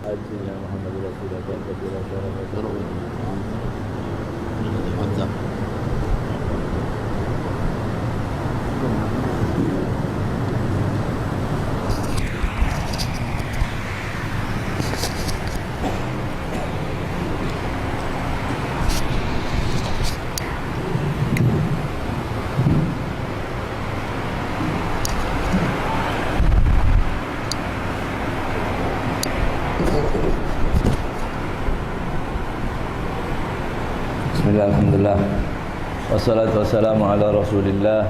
سيدنا محمد رسول الله كثيرا شرفا mantap. Bismillah, alhamdulillah. Wassalatu wassalamu ala rasulillah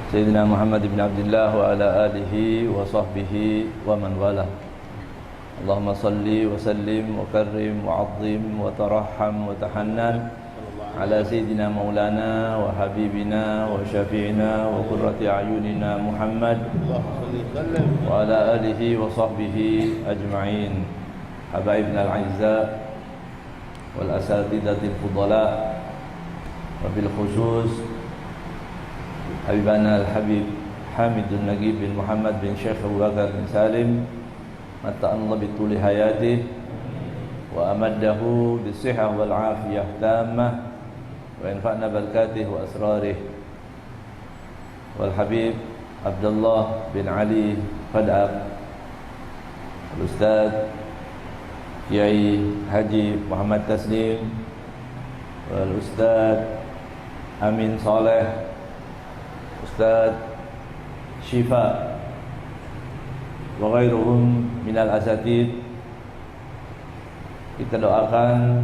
Sayyidina Muhammad ibn Abdullah wa ala alihi wa sahbihi wa man wala. Allahumma salli wa sallim wa karrim wa azim wa tarahham wa tahannan ala Sayyidina Maulana wa Habibina wa Syafi'ina wa qurrati a'yunina Muhammad wa ala alihi wa sahbihi ajma'in. Habaibna al-'izza wal asatidatil fudala wa bil khusus Habibana al-Habib Hamidun Nagib bin Muhammad bin Syekh Abu Bakar bin Salim mata'allah bituli hayatih wa amaddahu bisihah wal afiyah tammah wa infa'na barakatih wa asrarih wal Habib Abdullah bin Ali Fad'ab al-Ustadz Kiai Haji Muhammad Taslim wal Ustaz Amin Saleh, Ustaz Syifa wa ghairuhum minal asatid. Kita doakan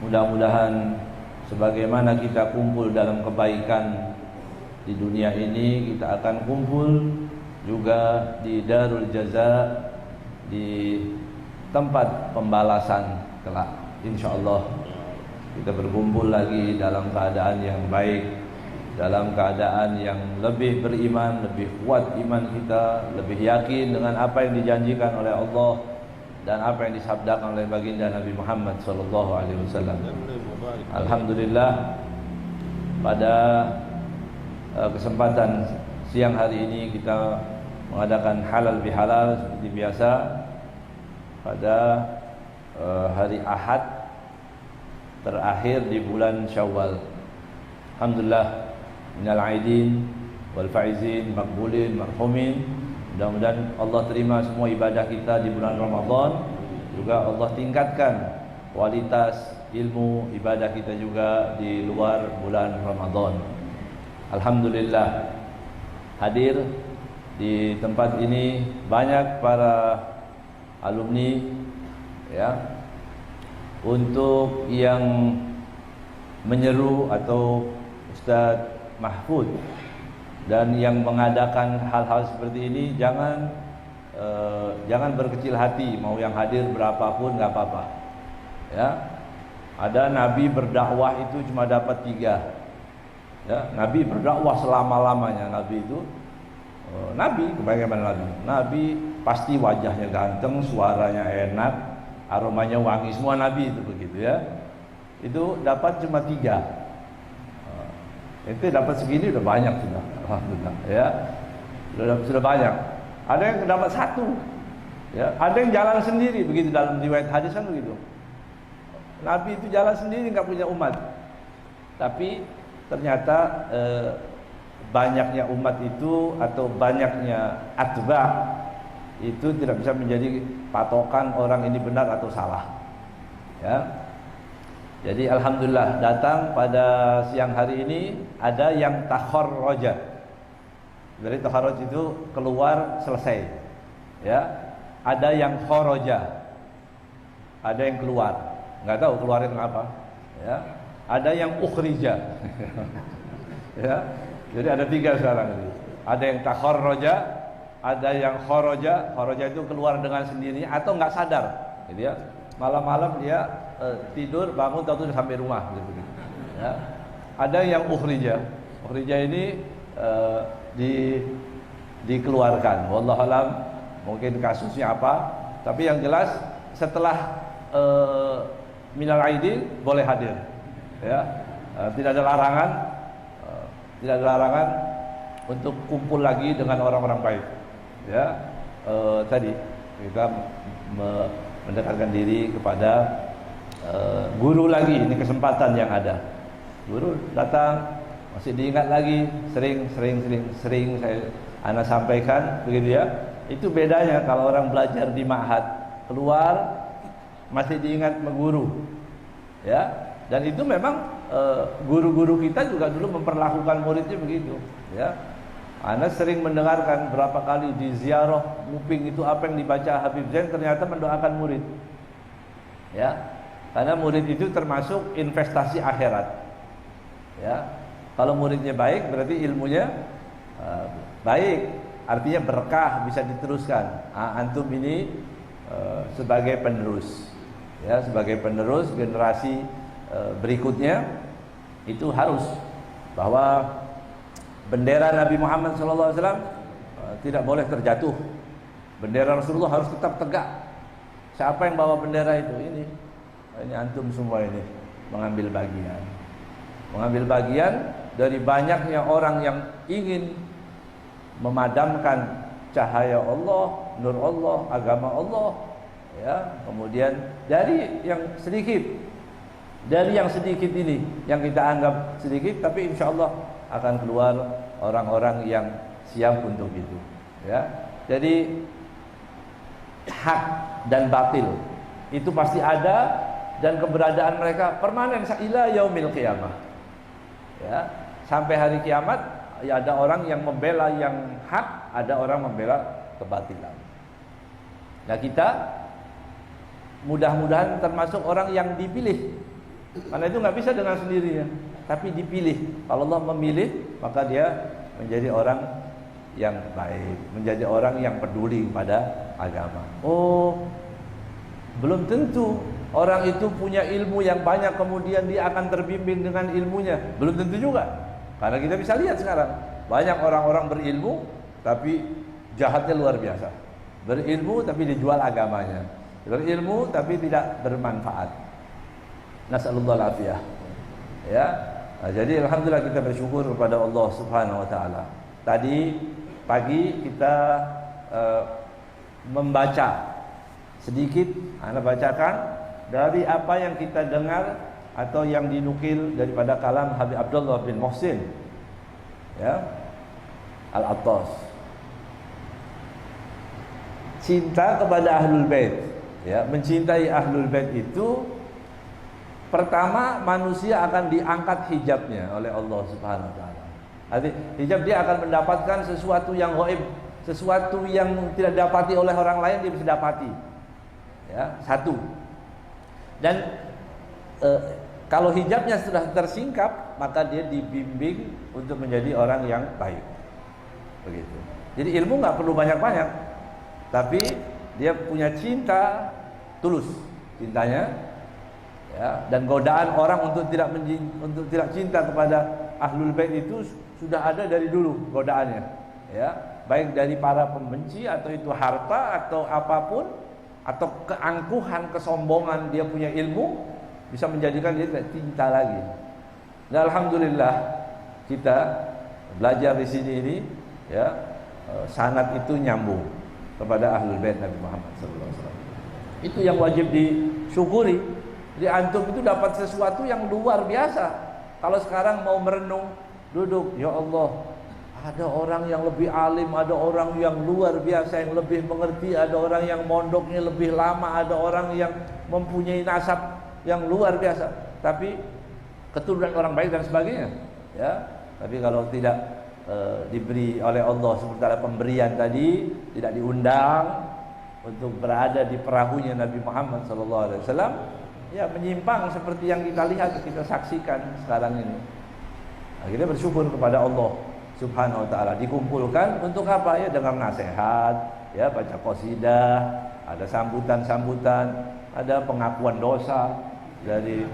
mudah-mudahan sebagaimana kita kumpul dalam kebaikan di dunia ini, kita akan kumpul juga di Darul Jaza, di tempat pembalasan kelak. Insyaallah kita berkumpul lagi dalam keadaan yang baik, dalam keadaan yang lebih beriman, lebih kuat iman kita, lebih yakin dengan apa yang dijanjikan oleh Allah dan apa yang disabdakan oleh baginda Nabi Muhammad sallallahu alaihi wasallam. Alhamdulillah, pada kesempatan siang hari ini kita mengadakan halal bihalal seperti biasa pada hari Ahad terakhir di bulan Syawal. Alhamdulillah, minal aidin wal faizin makbulin marhumin. Mudah-mudahan Allah terima semua ibadah kita di bulan Ramadan. Juga Allah tingkatkan kualitas ilmu ibadah kita juga di luar bulan Ramadan. Alhamdulillah, hadir di tempat ini banyak para alumni ya, untuk yang menyeru atau Ustadz Mahfud dan yang mengadakan hal-hal seperti ini jangan berkecil hati, mau yang hadir berapapun nggak apa-apa ya. Ada Nabi berdakwah itu cuma dapat 3 ya. Nabi berdakwah selama-lamanya. Nabi itu Nabi, bagaimana Nabi? Nabi pasti wajahnya ganteng, suaranya enak, aromanya wangi, semua Nabi itu begitu ya. Itu dapat cuma 3. Itu dapat segini udah banyak sudah, alhamdulillah ya. Sudah banyak. Ada yang dapat 1, ya. Ada yang jalan sendiri begitu, dalam riwayat hadis kan begitu. Nabi itu jalan sendiri, nggak punya umat. Tapi ternyata banyaknya umat itu atau banyaknya atba itu tidak bisa menjadi patokan orang ini benar atau salah ya. Jadi alhamdulillah datang pada siang hari ini ada yang takharraja. Dari takharraj itu keluar selesai ya. Ada yang kharaja, ada yang keluar, nggak tahu keluarin apa ya. Ada yang ukhrija ya. Jadi ada 3 sekarang ini. Ada yang takharraja, ada yang kharaja. Kharaja itu keluar dengan sendirinya atau nggak sadar gitu ya. Malam-malam dia tidur, bangun tahu sampai rumah gitu ya. Ada yang ukhrija. Ukhrija ini dikeluarkan. Wallahu alam, mungkin kasusnya apa, tapi yang jelas setelah minal aidin boleh hadir ya. Tidak ada larangan, tidak ada larangan untuk kumpul lagi dengan orang-orang baik ya. Tadi kita mendekatkan diri kepada guru lagi. Ini kesempatan yang ada. Guru datang, masih diingat lagi, sering saya sampaikan begitu ya. Itu bedanya kalau orang belajar di ma'had, keluar masih diingat guru, ya. Dan itu memang guru-guru kita juga dulu memperlakukan muridnya begitu, ya. Ana sering mendengarkan berapa kali di ziarah nguping itu apa yang dibaca Habib Zain ternyata mendoakan murid, ya. Karena murid itu termasuk investasi akhirat, ya. Kalau muridnya baik berarti ilmunya baik, artinya berkah, bisa diteruskan. Antum ini sebagai penerus, ya, sebagai penerus generasi berikutnya itu harus bahwa bendera Nabi Muhammad SAW tidak boleh terjatuh. Bendera Rasulullah harus tetap tegak. Siapa yang bawa bendera itu? Ini antum semua ini mengambil bagian dari banyaknya orang yang ingin memadamkan cahaya Allah, nur Allah, agama Allah, ya. Kemudian dari yang sedikit ini yang kita anggap sedikit, tapi insya Allah akan keluar orang-orang yang siap untuk itu, ya. Jadi hak dan batil itu pasti ada, dan keberadaan mereka permanen ila yaumil qiyamah, ya. Sampai hari kiamat, ya, ada orang yang membela yang hak, ada orang membela kebatilan. Nah, kita mudah-mudahan termasuk orang yang dipilih. Karena itu nggak bisa dengan sendirinya, tapi dipilih. Kalau Allah memilih, maka dia menjadi orang yang baik, menjadi orang yang peduli pada agama. Oh, belum tentu orang itu punya ilmu yang banyak kemudian dia akan terbimbing dengan ilmunya. Belum tentu juga. Karena kita bisa lihat sekarang banyak orang-orang berilmu tapi jahatnya luar biasa. Berilmu tapi dijual agamanya. Berilmu tapi tidak bermanfaat. Nasallallahu alafiyah. Ya. Nah, jadi alhamdulillah kita bersyukur kepada Allah Subhanahu wa taala. Tadi pagi kita membaca sedikit, ana bacakan dari apa yang kita dengar atau yang dinukil daripada kalam Habib Abdullah bin Muhsin, ya, Al-Attas. Cinta kepada Ahlul Bait, ya, mencintai Ahlul Bait itu pertama manusia akan diangkat hijabnya oleh Allah Subhanahu wa taala. Arti hijab, dia akan mendapatkan sesuatu yang gaib, sesuatu yang tidak didapati oleh orang lain dia bisa dapati. Ya, satu. Dan kalau hijabnya sudah tersingkap, maka dia dibimbing untuk menjadi orang yang baik. Begitu. Jadi ilmu nggak perlu banyak-banyak, tapi dia punya cinta tulus, cintanya, ya. Dan godaan orang untuk tidak cinta kepada Ahlul Bait itu sudah ada dari dulu godaannya, ya. Baik dari para pembenci, atau itu harta atau apapun, atau keangkuhan, kesombongan, dia punya ilmu bisa menjadikan dia tidak cinta lagi. Dan alhamdulillah kita belajar di sini ini, ya, sanad itu nyambung kepada Ahlul Bait Nabi Muhammad SAW. Itu yang wajib disyukuri. Jadi antum itu dapat sesuatu yang luar biasa. Kalau sekarang mau merenung, duduk, ya Allah, ada orang yang lebih alim, ada orang yang luar biasa, yang lebih mengerti, ada orang yang mondoknya lebih lama, ada orang yang mempunyai nasab yang luar biasa, tapi keturunan orang baik dan sebagainya, ya. Tapi kalau tidak diberi oleh Allah sementara pemberian tadi, tidak diundang untuk berada di perahunya Nabi Muhammad SAW, ya, menyimpang seperti yang kita lihat, kita saksikan sekarang ini. Akhirnya bersyukur kepada Allah Subhanahu wa taala, dikumpulkan untuk apa, ya, dengan nasihat, ya, baca qasidah, ada sambutan-sambutan, ada pengakuan dosa dari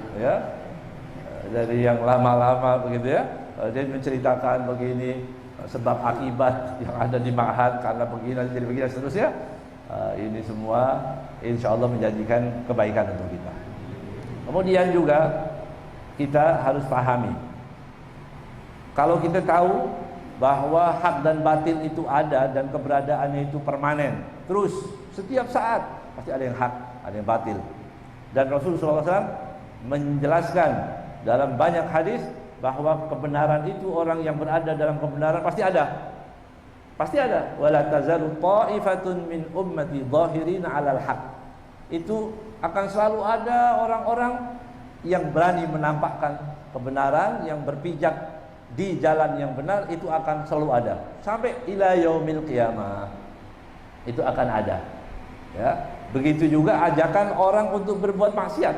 yang lama-lama begitu, ya. Dia menceritakan begini sebab akibat yang ada di ma'had karena begini jadi begini seterusnya. Ini semua insyaallah menjanjikan kebaikan untuk kita. Kemudian juga kita harus pahami, kalau kita tahu bahwa hak dan batil itu ada dan keberadaannya itu permanen. Terus setiap saat pasti ada yang hak, ada yang batil. Dan Rasulullah SAW menjelaskan dalam banyak hadis bahwa kebenaran itu, orang yang berada dalam kebenaran pasti ada. Pasti ada. Wala tazalu ta'ifatun min ummati dhahirina 'alal haq. Itu akan selalu ada orang-orang yang berani menampakkan kebenaran, yang berpijak di jalan yang benar, itu akan selalu ada sampai ila yaumil qiyamah. Itu akan ada. Ya, begitu juga ajakan orang untuk berbuat maksiat.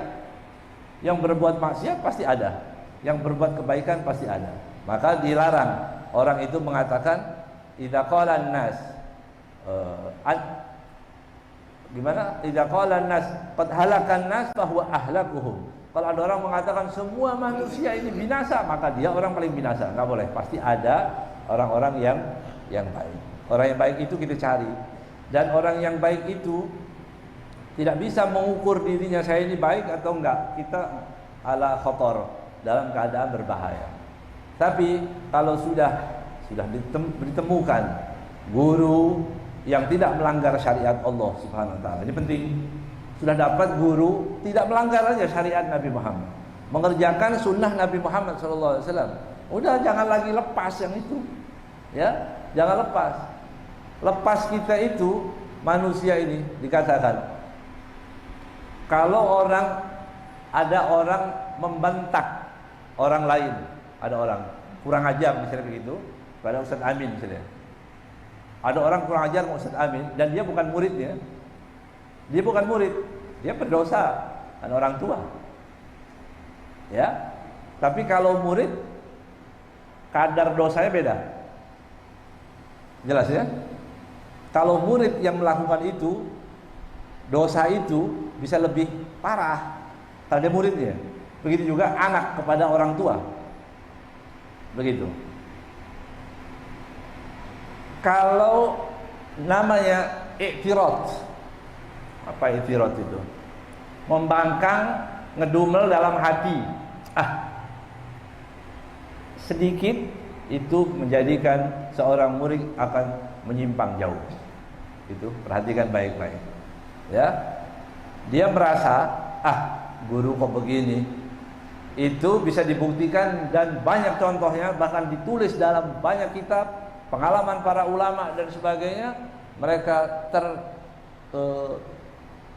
Yang berbuat maksiat pasti ada, yang berbuat kebaikan pasti ada. Maka dilarang orang itu mengatakan idza qala an-nas gimana? Idza qala an-nas qad halakan nas bahwa ahlakuhum. Kalau ada orang mengatakan semua manusia ini binasa, maka dia orang paling binasa. Enggak boleh. Pasti ada orang-orang yang baik. Orang yang baik itu kita cari. Dan orang yang baik itu tidak bisa mengukur dirinya, saya ini baik atau enggak. Kita ala khotor, dalam keadaan berbahaya. Tapi kalau sudah ditemukan guru yang tidak melanggar syariat Allah Subhanahu wa taala. Ini penting. Sudah dapat guru tidak melanggar aja syariat Nabi Muhammad, mengerjakan sunnah Nabi Muhammad sallallahu alaihi wasallam. Udah, jangan lagi lepas yang itu. Ya, jangan lepas. Lepas kita itu manusia ini dikatakan kalau ada orang membentak orang lain, ada orang kurang ajar misalnya begitu, pada Ustaz Amin misalnya. Ada orang kurang ajar sama Ustaz Amin dan dia bukan muridnya. Dia bukan murid, dia berdosa, kan orang tua. Ya. Tapi kalau murid kadar dosanya beda. Jelas ya? Kalau murid yang melakukan itu, dosa itu bisa lebih parah pada muridnya. Begitu juga anak kepada orang tua. Begitu. Kalau namanya i'tirad. Apa i'tirad itu? Membangkang, ngedumel dalam hati. Sedikit itu menjadikan seorang murid akan menyimpang jauh. Itu perhatikan baik-baik. Ya. Dia merasa, guru kok begini. Itu bisa dibuktikan dan banyak contohnya, bahkan ditulis dalam banyak kitab, pengalaman para ulama dan sebagainya. Mereka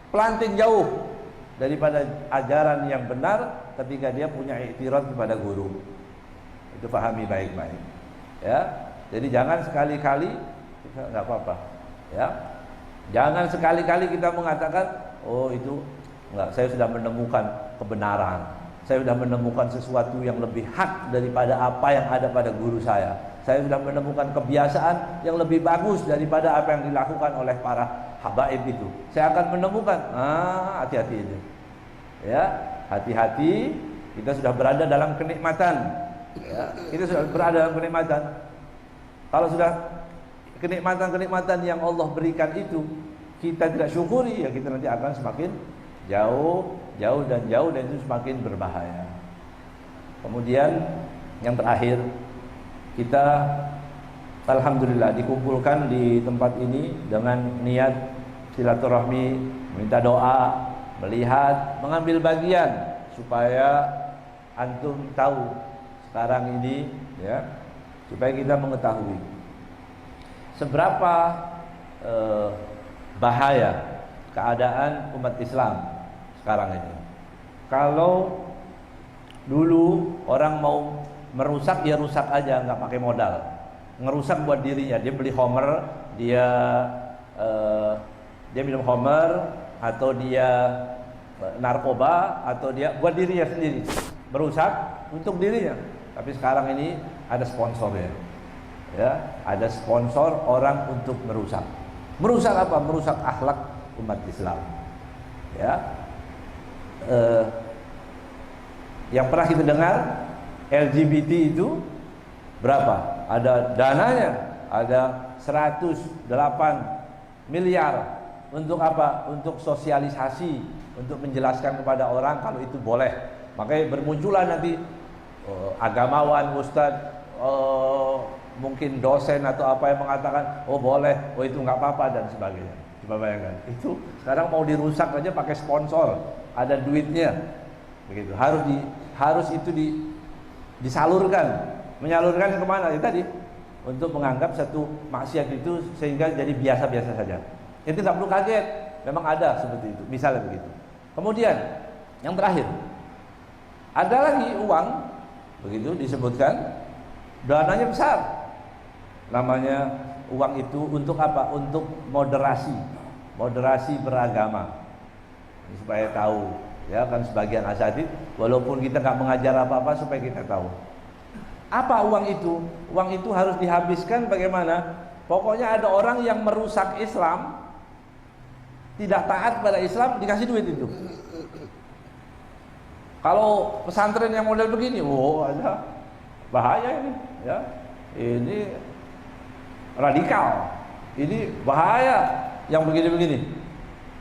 planting jauh daripada ajaran yang benar ketika dia punya i'tirad kepada guru. Itu pahami baik-baik. Ya. Jadi jangan sekali-kali, enggak apa-apa. Ya. Jangan sekali-kali kita mengatakan, oh itu enggak, saya sudah menemukan kebenaran. Saya sudah menemukan sesuatu yang lebih hak daripada apa yang ada pada guru saya. Saya sudah menemukan kebiasaan yang lebih bagus daripada apa yang dilakukan oleh para habaib itu. Saya akan menemukan. Hati-hati itu. Ya, hati-hati. Kita sudah berada dalam kenikmatan. Ya, kita sudah berada dalam kenikmatan. Kalau sudah kenikmatan-kenikmatan yang Allah berikan itu kita tidak syukuri, ya kita nanti akan semakin jauh dan itu semakin berbahaya. Kemudian yang terakhir, kita alhamdulillah dikumpulkan di tempat ini dengan niat silaturahmi, minta doa, melihat, mengambil bagian supaya antum tahu sekarang ini, ya, supaya kita mengetahui seberapa bahaya keadaan umat Islam sekarang ini. Kalau dulu orang mau merusak, dia rusak aja, nggak pakai modal. Ngerusak buat dirinya, dia beli Homer, dia minum Homer, atau dia narkoba, atau dia buat dirinya sendiri, merusak untuk dirinya. Tapi sekarang ini ada sponsornya, ya, ada sponsor orang untuk merusak. Merusak apa? Merusak akhlak umat Islam. Ya, yang pernah kita dengar LGBT itu berapa? Ada dananya, ada 108 miliar untuk apa? Untuk sosialisasi, untuk menjelaskan kepada orang kalau itu boleh. Makanya bermunculan nanti agamawan, ustadz, mungkin dosen atau apa yang mengatakan oh boleh, oh itu nggak apa-apa dan sebagainya. Coba bayangkan, itu sekarang mau dirusak aja pakai sponsor, ada duitnya, begitu. Harus itu disalurkan, menyalurkan kemana? Ya tadi, untuk menganggap satu maksiat itu sehingga jadi biasa-biasa saja. Itu nggak perlu kaget, memang ada seperti itu, misalnya begitu. Kemudian yang terakhir, ada lagi uang, begitu disebutkan, dananya besar, namanya uang itu untuk apa? Untuk moderasi beragama, supaya tahu, ya kan sebagian asatid, walaupun kita nggak mengajar apa-apa supaya kita tahu. Apa uang itu? Uang itu harus dihabiskan bagaimana? Pokoknya ada orang yang merusak Islam, tidak taat pada Islam, dikasih duit itu. Kalau pesantren yang model begini, oh ada bahaya ini, ya. Ini radikal. Ini bahaya yang begini-begini.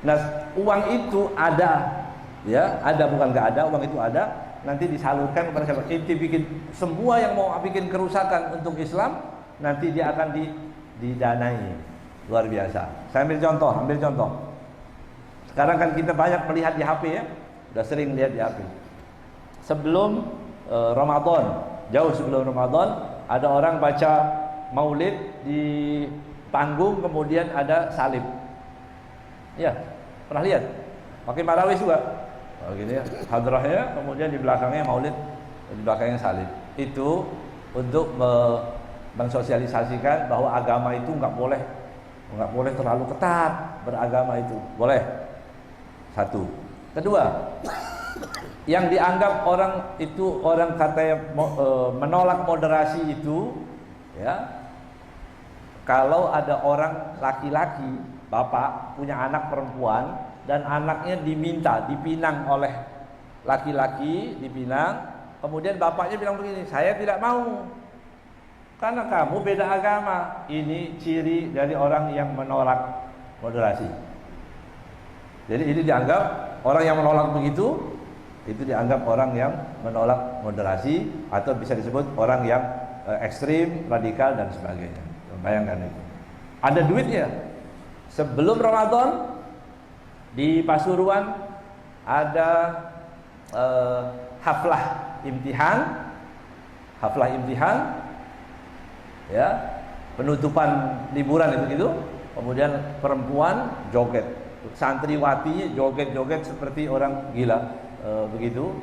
Nah, uang itu ada, ya, ada bukan nggak ada, uang itu ada, nanti disalurkan kepada siapa? Inti bikin semua yang mau bikin kerusakan untuk Islam, nanti dia akan didanai. Luar biasa. Saya ambil contoh. Sekarang kan kita banyak melihat di HP, ya. Udah sering lihat di HP. Sebelum Ramadan, jauh sebelum Ramadan, ada orang baca maulid di panggung, kemudian ada salib. Ya, pernah lihat? Pakai marawis juga. Gini ya, hadrahnya, kemudian di belakangnya maulid, di belakangnya salib. Itu untuk mensosialisasikan bahwa agama itu nggak boleh terlalu ketat beragama itu. Boleh. Satu. Kedua, yang dianggap orang katanya menolak moderasi itu, ya. Kalau ada orang laki-laki, bapak punya anak perempuan dan anaknya dipinang oleh laki-laki, dipinang, kemudian bapaknya bilang begini, saya tidak mau karena kamu beda agama. Ini ciri dari orang yang menolak moderasi. Jadi ini dianggap orang yang menolak begitu, itu dianggap orang yang menolak moderasi, atau bisa disebut orang yang ekstrim, radikal dan sebagainya. Bayangkan itu. Ada duitnya. Sebelum Ramadan di Pasuruan ada haflah imtihan, ya, penutupan liburan itu gitu. Kemudian perempuan joget, santriwati joget-joget seperti orang gila, begitu,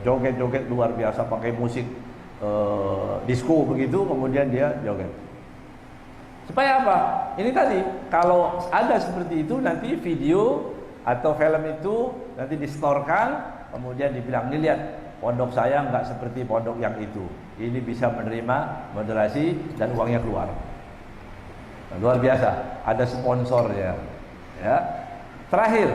joget-joget luar biasa pakai musik disco begitu, kemudian dia joget. Supaya apa? Ini tadi, kalau ada seperti itu, nanti video atau film itu nanti distorkan, kemudian dibilang, nih lihat, pondok saya nggak seperti pondok yang itu. Ini bisa menerima moderasi dan uangnya keluar. Nah, luar biasa, ada sponsornya. Ya. Terakhir,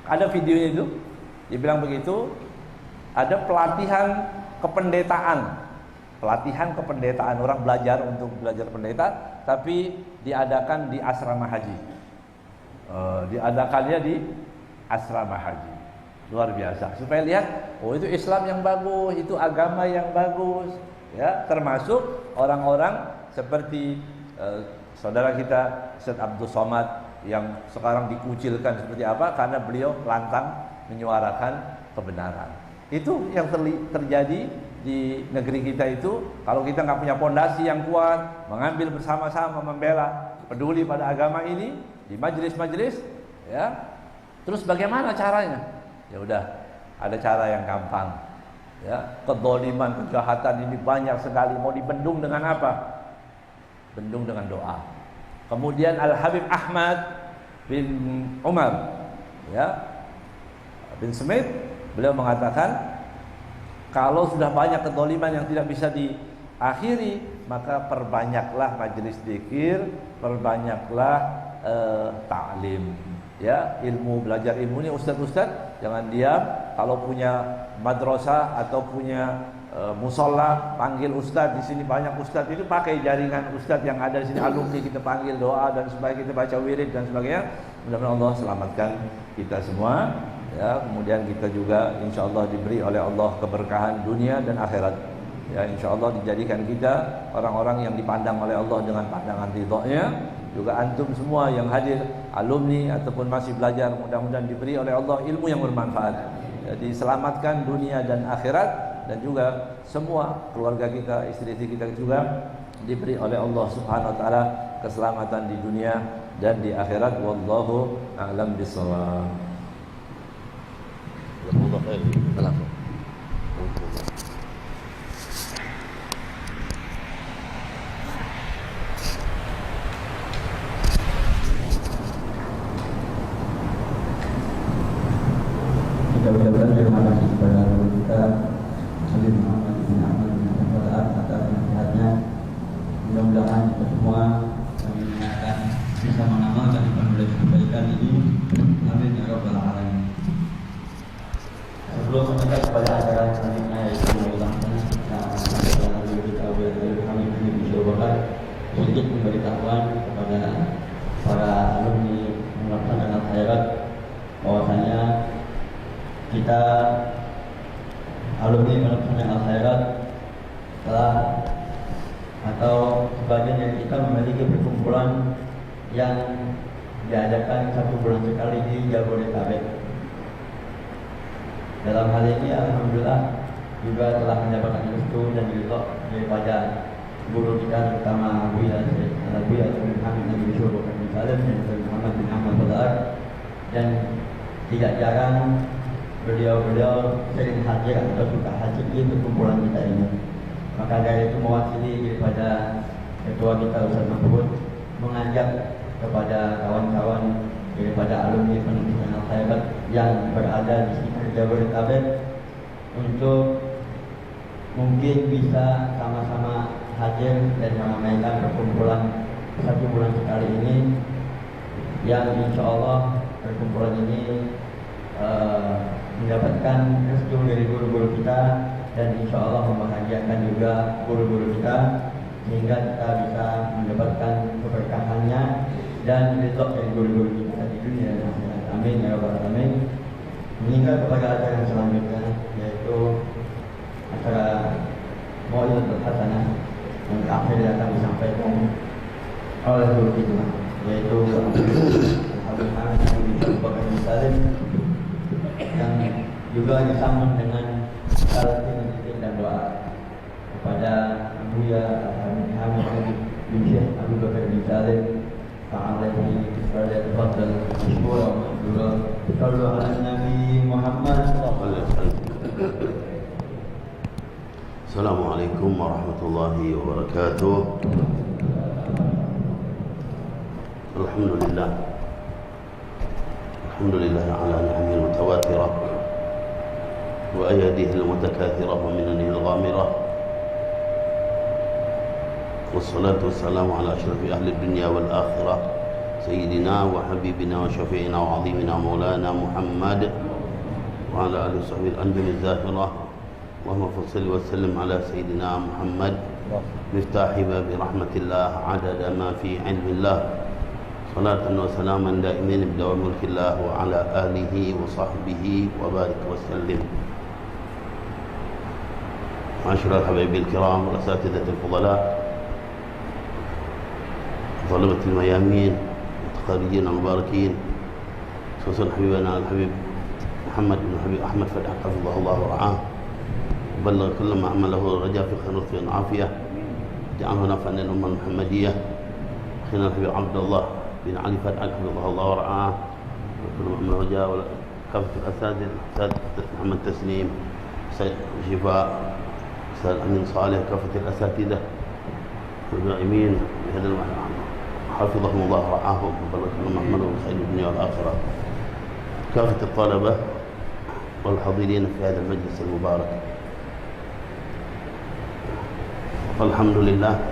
ada videonya itu, dibilang begitu. Ada pelatihan kependetaan, orang belajar untuk belajar pendeta, tapi diadakan di asrama haji. Diadakannya di asrama haji. Luar biasa. Supaya lihat, oh itu Islam yang bagus, itu agama yang bagus, ya, termasuk orang-orang seperti saudara kita Ustaz Abdul Somad yang sekarang dikucilkan seperti apa karena beliau lantang menyuarakan kebenaran. Itu yang terjadi di negeri kita itu. Kalau kita nggak punya pondasi yang kuat, mengambil bersama-sama, membela, peduli pada agama ini di majelis-majelis, ya. Terus bagaimana caranya? Ya udah, ada cara yang gampang. Ya, kezaliman, kejahatan ini banyak sekali. Mau dibendung dengan apa? Bendung dengan doa. Kemudian Al Habib Ahmad bin Umar, ya, bin Smith, beliau mengatakan, kalau sudah banyak kezaliman yang tidak bisa diakhiri, maka perbanyaklah majelis zikir, perbanyaklah ta'lim, ya, ilmu, belajar ilmu ini. Ustaz-ustaz jangan diam, kalau punya madrasah atau punya musola, panggil ustaz. Di sini banyak ustaz, itu pakai jaringan ustaz yang ada di sini, alumni kita panggil, doa dan sebagainya, kita baca wirid dan sebagainya. Mudah-mudahan Allah selamatkan kita semua. ya, kemudian kita juga insyaallah diberi oleh Allah keberkahan dunia dan akhirat. Ya, insyaallah dijadikan kita orang-orang yang dipandang oleh Allah dengan pandangan ridha-Nya. Juga antum semua yang hadir, alumni ataupun masih belajar, mudah-mudahan diberi oleh Allah ilmu yang bermanfaat. Ya, diselamatkan dunia dan akhirat, dan juga semua keluarga kita, istri-istri kita juga diberi oleh Allah Subhanahu wa taala keselamatan di dunia dan di akhirat. Wallahu a'lam bishawab. Jazakallahu khair. Kita ucapkan terima kasih kepada guru kita Habib Muhammad bin Ahmad bin Abdul Wahab atas nasihatnya. Mudah-mudahan kita semua akan bisa mengamalkan kebaikan ini. Amin ya rabbal alamin. Sebelum kita kepada acara selanjutnya, yaitu mengulangi kami dicobakan sedikit memberitahuan kepada para alumni melaksanakan khairat bahwasanya kita alumni melaksanakan khairat telah atau sebagian dari kita memiliki perkumpulan yang diadakan 1 bulan sekali di Jabodetabek. Dalam hal ini alhamdulillah juga telah mendapatkan restu dan ridho daripada guru kita, terutama Abu Muhammad bin Syuruh bin Salim dan Muhammad bin Ahmad Badar, dan tidak jarang beliau sering hadir atau suka hadir di perkumpulan kita ini. Maka dari itu mewakili daripada ketua kita Ustaz Mahfud mengajak kepada kawan-kawan daripada alumni pendidikan al-khairat yang berada di sekitar Jabodetabek untuk mungkin bisa sama-sama hadir dan meramaikan perkumpulan 1 bulan sekali ini, yang insya Allah perkumpulan ini mendapatkan restu dari guru-guru kita, dan insya Allah membahagiakan juga guru-guru kita, sehingga kita bisa mendapatkan keberkahannya dan ridho dari guru-guru kita di dunia dan akhirat. Amin ya rabbal alamin. Meninggal kepada acara yang selanjutnya, yaitu acara Mau'izatul Hasanah yang terakhir akan disampaikan oleh guru kita, yaitu Habib Muhammad bin Salim, yang juga disambung dengan salam zikir dan doa kepada Abu Hamid bin Syekh Abu Bakar bin Salim. Fa'alaihi falyatafaddal mashkura wa ma'dura. Sallu ala Nabi Muhammad. Assalamualaikum warahmatullahi wabarakatuh. Alhamdulillah. Alhamdulillah ala ni'amihi al-mutawatirah wa ayadihi al-mutakathirah wa minanihi al-ghamirah. Wassalatu wassalamu ala asyrafil ahli dunya wal akhirah sayyidina wa habibina wa syafi'ina wa azimina maulana Muhammad wa ala alihi wa sahbihi al-anjam az-zahirah. Allahumma salli wa sallim ala sayyidina Muhammad miftahi babi rahmatillah adada ma fi ilmillah. Salatan wa salaman daimin bidawam mulkillah wa ala alihi wa sahbihi wa barik wa sallim. Ma'asyiral hababil kiram wal asatidatul fudala, talabatul mayamin, mutaqarrijin al-mubarakin, khususan habibana al-habib Muhammad bin Habib Ahmad Fadah hafizahullah wa ra'ah. بلغ كل ما عمله الرجاء في خير في العافية. جعله نافعا للأمة المحمدية. أخينا الحبيب عبد الله بن علي فتح حفظه الله ورعاه، وكل ما عمله الرجاء وكافة الأساتذة الأستاذ محمد تسليم، سيد شفاء، أستاذ أمين صالح، كافة الأساتذة والداعمين بهذا حفظهم الله ورعاهم، وبلغ كل ما عمله خير الدنيا والآخرة. كافة الطلبة والحاضرين في هذا المجلس المبارك. Alhamdulillah,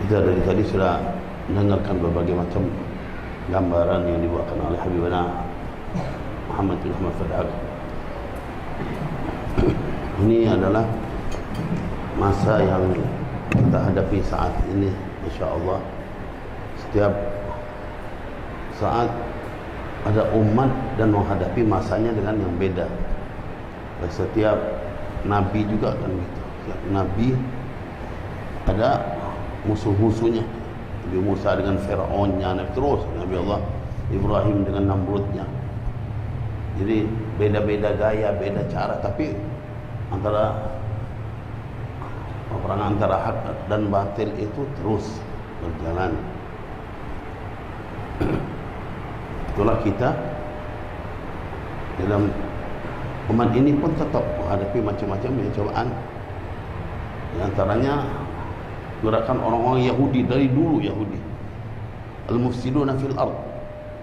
kita dari tadi sudah mendengarkan berbagai macam gambaran yang dibawakan oleh Habibana Muhammad bin Ahmad Fadah. Ini adalah masa yang kita hadapi saat ini, insya Allah. Setiap saat ada umat dan menghadapi masanya dengan yang beda. Setiap nabi juga kan gitu. Setiap nabi ada musuh-musuhnya. Nabi Musa dengan Fir'aunnya, terus Nabi Allah Ibrahim dengan Namrudnya. Jadi beda-beda gaya, beda cara, tapi antara peperangan antara hak dan batil itu terus berjalan. Itulah kita dalam umat ini pun tetap menghadapi macam-macam cobaan. Di antaranya gerakan orang-orang Yahudi dari dulu, Yahudi al-mufsiduna fil ard,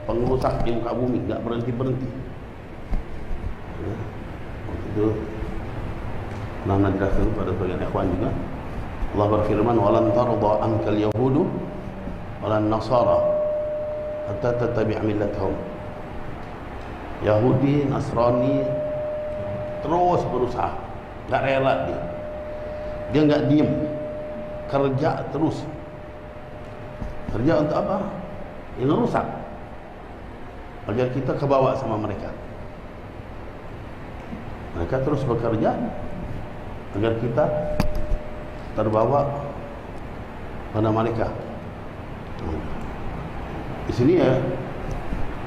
pengerusak di muka bumi, enggak berhenti-berhenti. Itu pernah jelaskan pada bagian ikhwan juga. Allah berfirman, walan tarda ankal yahudu walan nasara hatta tattabi' millatahum. Yahudi, Nasrani terus berusaha, enggak rela dia enggak diam, kerja terus. Kerja untuk apa? Yang rusak, agar kita kebawa sama mereka. Mereka terus bekerja agar kita terbawa pada mereka. Di sini ya,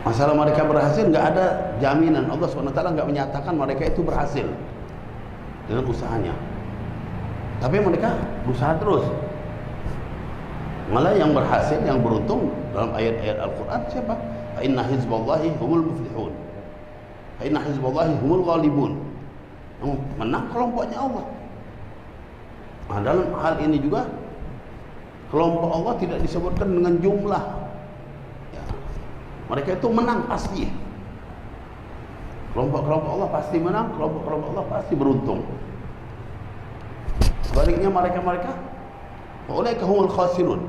masalah mereka berhasil, nggak ada jaminan. Allah SWT nggak menyatakan mereka itu berhasil dengan usahanya, tapi mereka berusaha terus. Malah yang berhasil, yang beruntung dalam ayat-ayat Al-Quran siapa? Fa inna hizballahi humul muflihun, fa inna hizballahi humul ghalibun. Menang kelompoknya Allah. Nah, dalam hal ini juga kelompok Allah tidak disebutkan dengan jumlah ya. Mereka itu menang pasti. Kelompok-kelompok Allah pasti menang, kelompok-kelompok Allah pasti beruntung. Sebaliknya mereka-mereka ulaika humul khasirun,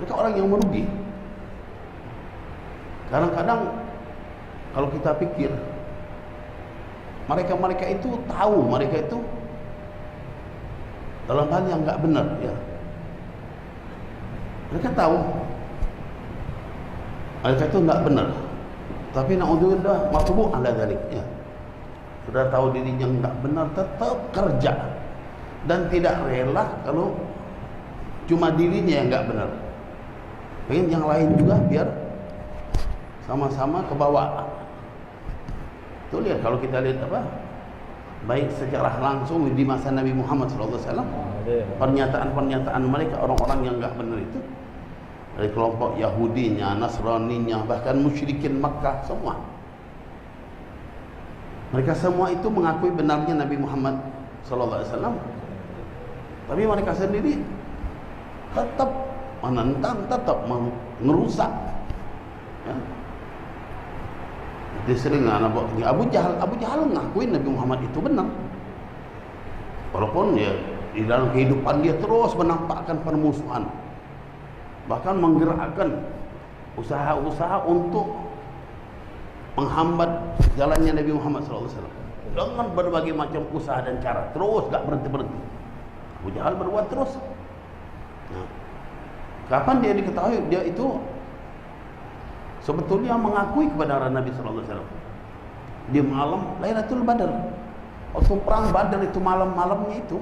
mereka orang yang merugi. Kadang-kadang kalau kita pikir mereka itu tahu mereka itu dalam hal yang enggak benar ya. Mereka tahu mereka itu enggak benar, tapi naudzubillah matbu' ala dzalik ya. Sudah tahu dirinya enggak benar, tetap kerja dan tidak rela kalau cuma dirinya yang enggak benar. Pengen yang lain juga biar sama-sama ke bawah. Tuh lihat, kalau kita lihat apa, baik secara langsung di masa Nabi Muhammad SAW, pernyataan-pernyataan mereka orang-orang yang enggak benar itu, dari kelompok Yahudinya, Nasraninya, bahkan musyrikin Makkah semua, mereka semua itu mengakui benarnya Nabi Muhammad SAW, tapi mereka sendiri tetap menentang, tetap merusak ya. Dia sering Abu Jahal ngakuin Nabi Muhammad itu benar, walaupun ya di dalam kehidupan dia terus menampakkan permusuhan, bahkan menggerakkan usaha-usaha untuk menghambat jalannya Nabi Muhammad SAW dengan berbagai macam usaha dan cara, terus gak berhenti-berhenti. Abu Jahal berbuat terus. Nah, kapan dia diketahui dia itu sebetulnya mengakui kebenaran Nabi SAW? Di malam Lailatul Badar, waktu perang Badar itu, malam-malamnya itu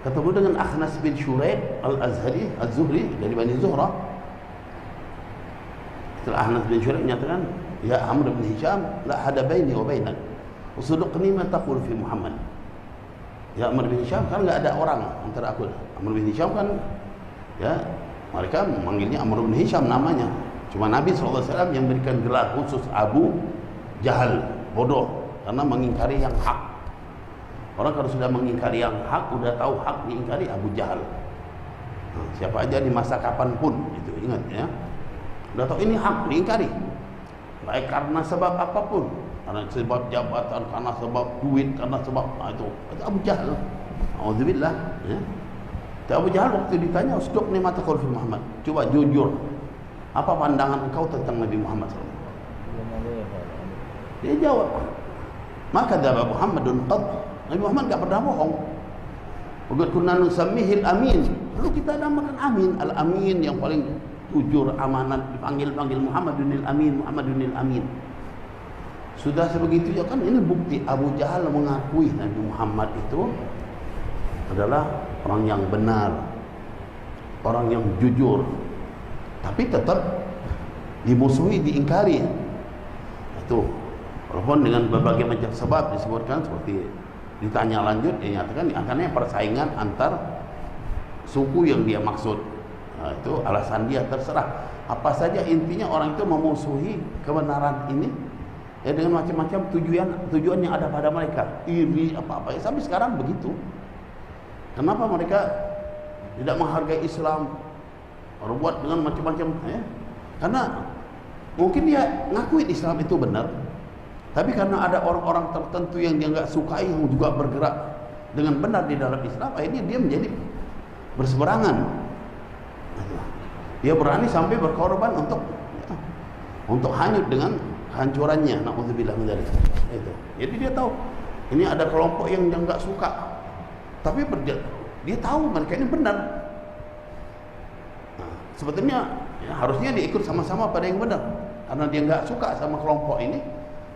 ketemu dengan Akhnas bin Shuraid Al-Azhari Az-Zuhri dari Bani Zuhra. Setelah Akhnas bin Shuraid menyatakan, ya Amr bin Hisham, la hada baini wa bainak, usuduqni ma taqul fi Muhammad. Ya Amr bin Hisham, kan enggak ada orang antara aku. Amr bin Hisham kan ya, mereka memanggilnya Amr bin Hisham namanya. Cuma Nabi SAW yang berikan gelar khusus Abu Jahal, bodoh, karena mengingkari yang hak. Orang kalau sudah mengingkari yang hak, udah tahu hak diingkari, Abu Jahal. Nah, siapa aja di masa kapanpun itu, ingat ya, udah tahu ini hak diingkari, baik karena sebab apapun, karena sebab jabatan, karena sebab duit, karena sebab itu Abu Jahal. Auzubillah ya. Abu Jahal waktu ditanya, "Usduqni ma taqul fi Muhammad?" Coba jujur, apa pandangan engkau tentang Nabi Muhammad SAW? Dia jawab, maka dzaba Muhammadun qad. Nabi Muhammad enggak pernah bohong. Wa kunna nusammihil amin. Lalu kita namakan Amin, Al-Amin yang paling jujur, amanat, dipanggil Muhammadunil Amin, Muhammadunil Amin. Sudah sebegitu ya kan, ini bukti Abu Jahal mengakui Nabi Muhammad itu adalah orang yang benar, orang yang jujur, tapi tetap dimusuhi, diingkari. Itu walaupun dengan berbagai macam sebab disebutkan, seperti ditanya lanjut, dia nyatakan akannya persaingan antar suku yang dia maksud. Nah, itu alasan dia, terserah apa saja, intinya orang itu memusuhi kebenaran ini ya dengan macam-macam tujuan yang ada pada mereka, iri apa-apa. Sampai sekarang begitu. Kenapa mereka tidak menghargai Islam, berbuat dengan macam-macam ya? Karena mungkin dia ngakuin Islam itu benar, tapi karena ada orang-orang tertentu yang dia nggak sukai, yang juga bergerak dengan benar di dalam Islam, akhirnya dia menjadi berseberangan. Dia berani sampai berkorban untuk hanyut dengan kehancurannya. Na'udzubillah min dzalik. Itu. Jadi dia tahu ini ada kelompok yang dia nggak suka, tapi dia tahu mereka ini benar. Nah, sebetulnya ya, harusnya dia ikut sama-sama pada yang benar. Karena dia nggak suka sama kelompok ini,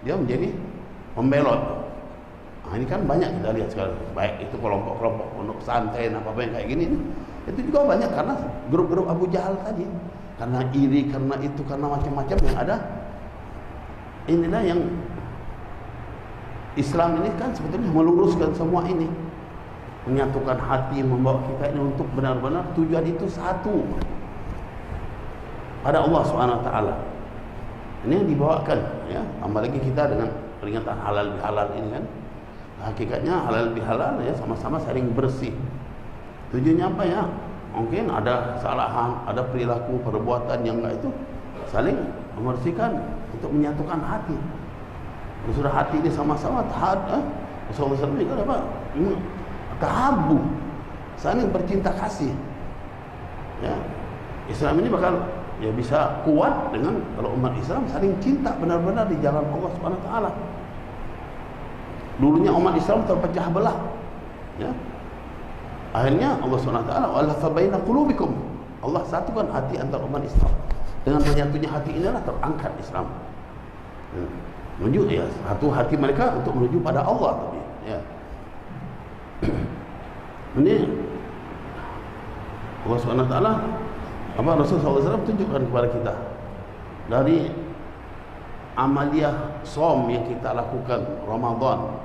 dia menjadi pembelot. Nah, ini kan banyak kita lihat sekarang, baik itu kelompok-kelompok pondok pesantren apa-apa yang kayak gini, itu juga banyak karena grup-grup Abu Jahal tadi, karena iri, karena itu, karena macam-macam yang ada. Inilah yang Islam ini kan sebetulnya meluruskan semua ini, menyatukan hati, membawa kita ini untuk benar-benar tujuan itu satu pada Allah SWT. Ini yang dibawakan ya, tambah lagi kita dengan peringatan halal bihalal ini kan. Hakikatnya halal bihalal ya, sama-sama saling bersih. Tujuannya apa ya? Mungkin ada kesalahan, ada perilaku, perbuatan yang enggak, itu saling membersihkan untuk menyatukan hati. Kalau sudah hati ini sama-sama Rasulullah SAW juga apa? Tahabu, saling bercinta kasih. Ya, Islam ini bakal ya bisa kuat dengan kalau umat Islam saling cinta benar-benar di jalan Allah Subhanahu wa taala. Dulunya umat Islam terpecah belah. Ya. Akhirnya Allah Subhanahu wa taala wa'alafa baina qulubikum. Allah satukan hati antara umat Islam. Dengan menyatunya hati inilah terangkat Islam. Menuju ya satu hati mereka untuk menuju pada Allah tapi ya. Ini Allah Subhanahu wa taala apa Rasulullah SAW tunjukkan kepada kita dari amaliyah som yang kita lakukan Ramadan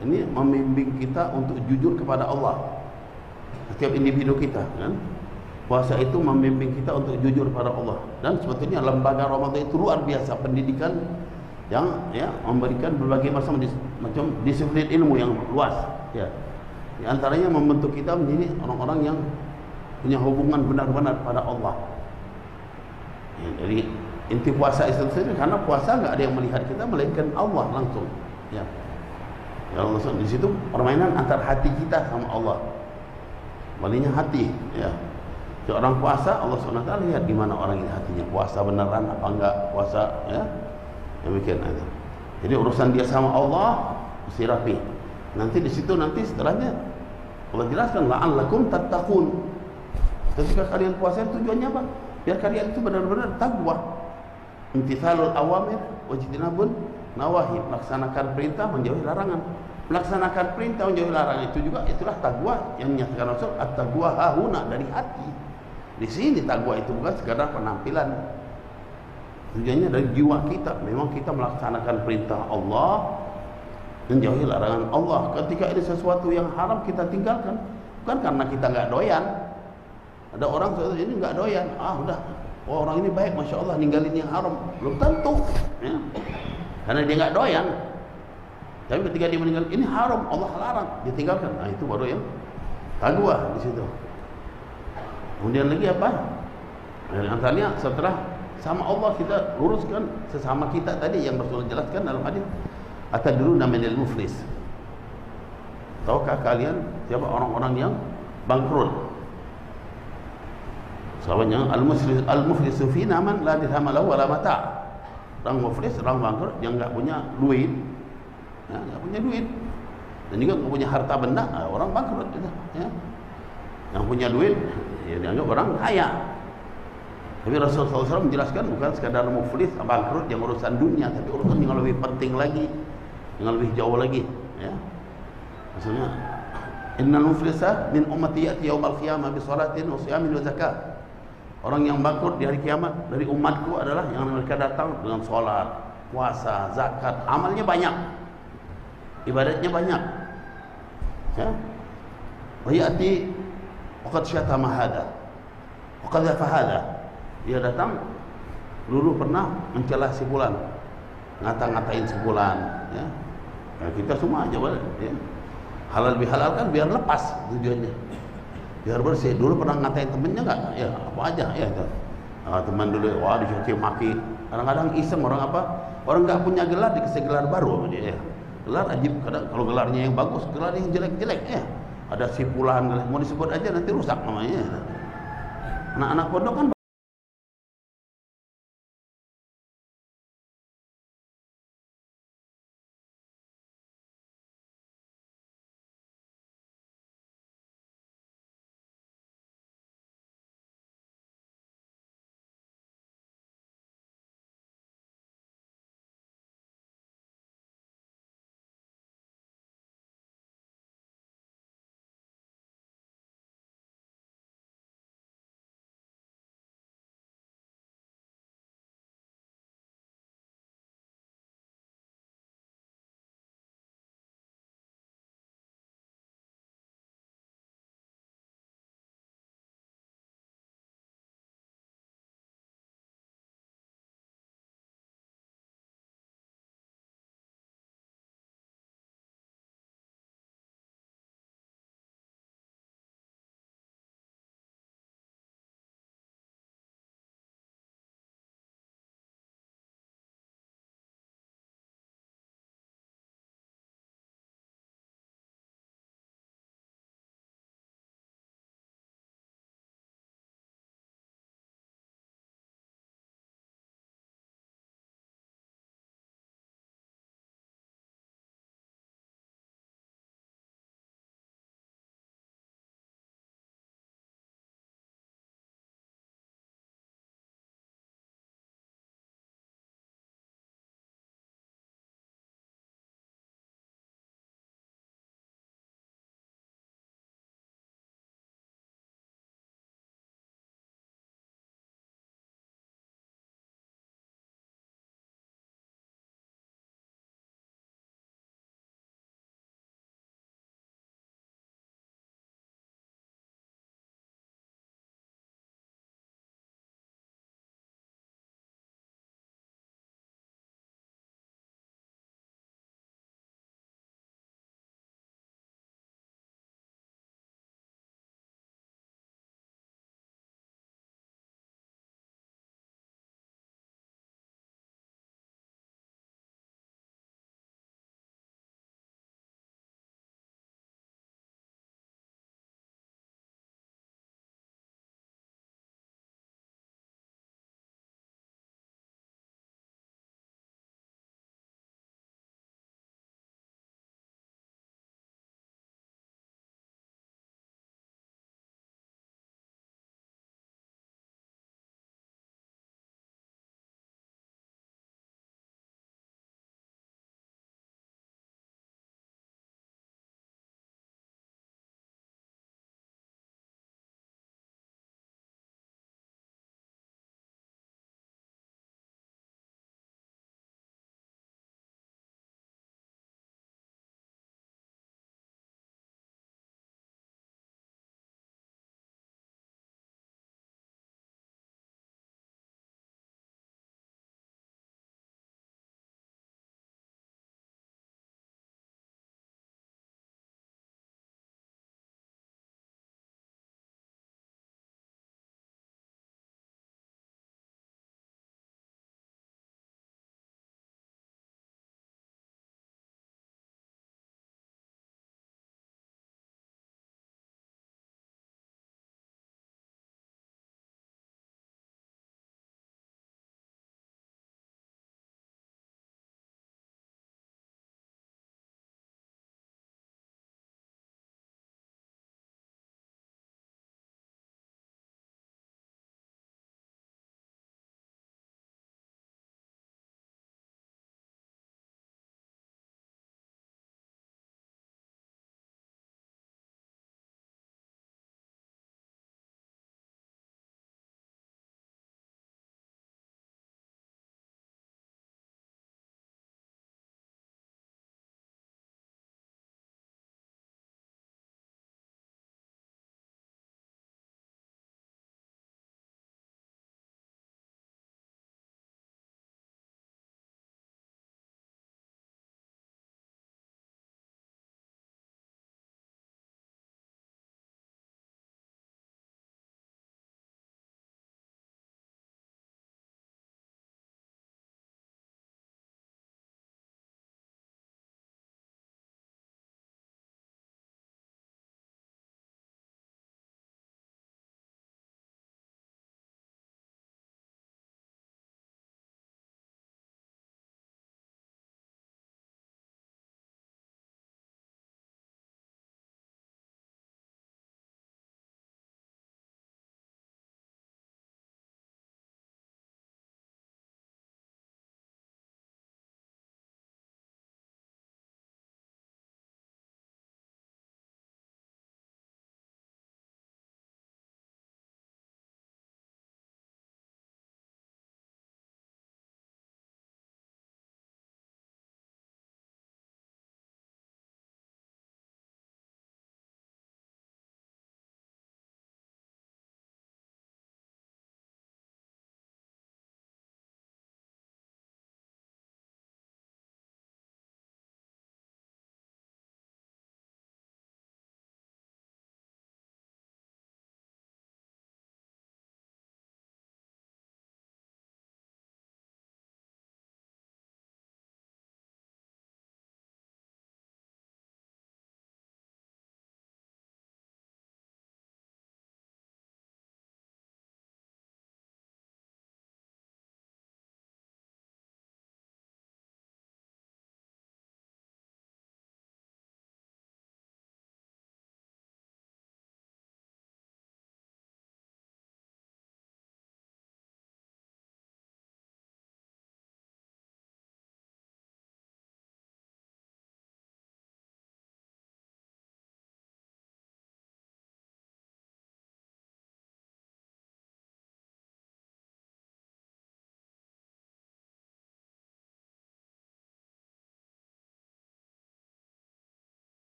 ini, membimbing kita untuk jujur kepada Allah. Setiap individu kita kan, puasa itu membimbing kita untuk jujur pada Allah. Dan sebetulnya lembaga Ramadan itu luar biasa pendidikan yang ya memberikan berbagai macam disiplin ilmu yang luas ya. Di antaranya membentuk kita menjadi orang-orang yang punya hubungan benar-benar pada Allah. Ya, jadi inti puasa itu sendiri, karena puasa nggak ada yang melihat kita melainkan Allah langsung. Ya, kalau langsung di situ permainan antar hati kita sama Allah. Malingnya hati. Ya, seorang puasa Allah SWT lihat di mana orang ini hatinya, puasa beneran apa enggak, puasa ya. Demikian aja. Jadi urusan dia sama Allah mesti rapi. Nanti di situ nanti setelahnya Allah jelaskan la'allakum tattaqun. Ketika kalian puasa tujuannya apa? Biar kalian itu benar-benar takwa. Imtithalul awamir wajtinabun nawahi, melaksanakan perintah menjauhi larangan. Melaksanakan perintah menjauhi larangan itu juga itulah takwa yang menyatakan Rasul, at-taqwa hahuna, dari hati. Di sini takwa itu bukan sekadar penampilan. Tujuannya dari jiwa kita. Memang kita melaksanakan perintah Allah, menjauhi larangan Allah. Ketika ada sesuatu yang haram kita tinggalkan, bukan karena kita nggak doyan. Ada orang ini nggak doyan, udah, orang ini baik, masya Allah, ninggalin yang haram. Belum tentu, ya. Karena dia nggak doyan. Tapi ketika dia meninggal, ini haram, Allah larang, dia tinggalkan. Nah itu baru yang taqwa di situ. Kemudian lagi apa? Antaranya setelah sama Allah kita luruskan sesama kita tadi yang Rasulullah jelaskan dalam hadis, atadruna manil muflis. Tahukah kalian siapa orang-orang yang bangkrut? Sahabatnya al-muflisu fina man la dirham lahu wala mata'. Orang muflis, orang bangkrut yang enggak punya duit. Ya, enggak punya duit. Dan juga enggak punya harta benda, orang bangkrut itu, ya. Yang punya duit ya dianggap orang kaya. Tapi Rasulullah SAW menjelaskan bukan sekadar muflis, bangkrut yang urusan dunia, tapi urusan yang lebih penting lagi, yang lebih jauh lagi. Ya. Maksudnya, innal muflisa min ummati ya'ti yaumal qiyamah bi salatin wa siyamin wa zakat. Orang yang bangkrut di hari kiamat dari umatku adalah yang mereka datang dengan salat, puasa, zakat, amalnya banyak, ibadatnya banyak. Ya. Wa ya'ti waqad syatama hada, waqad dhafa hada. Dia datang dulu pernah mencela si fulan, ngata-ngatain si fulan, ya. Nah, kita semua aja boleh, ya. Halal bihalalkan biar lepas tujuannya, biar bersih. Dulu pernah ngatain temennya nggak? Ya apa aja ya itu. Teman dulu wah dicaci maki. Kadang-kadang iseng orang apa? Orang nggak punya gelar dikasih gelar baru sama dia. Ya. Gelar ajib. Kadang kalau gelarnya yang bagus, gelar yang jelek-jelek ya. Ada si fulan mau disebut aja nanti rusak namanya. Anak-anak pondok kan